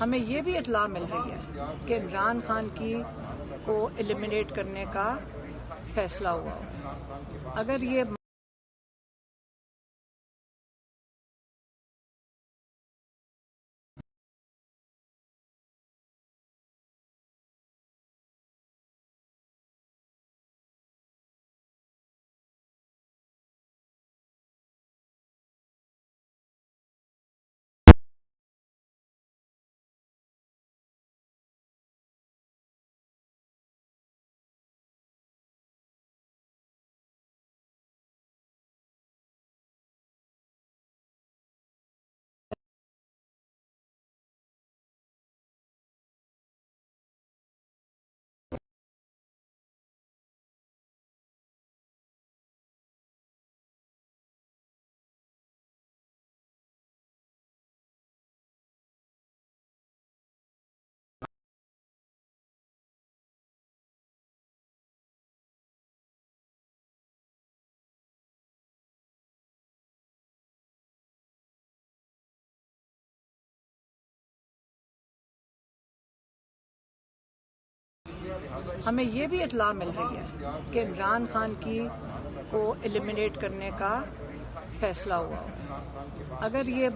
हमें ये भी इत्तला मिल रही है कि इमरान खान को एलिमिनेट करने का फैसला हुआ। अगर ये हमें ये भी इत्तला मिल रही है कि इमरान खान को एलिमिनेट करने का फैसला हुआ। अगर ये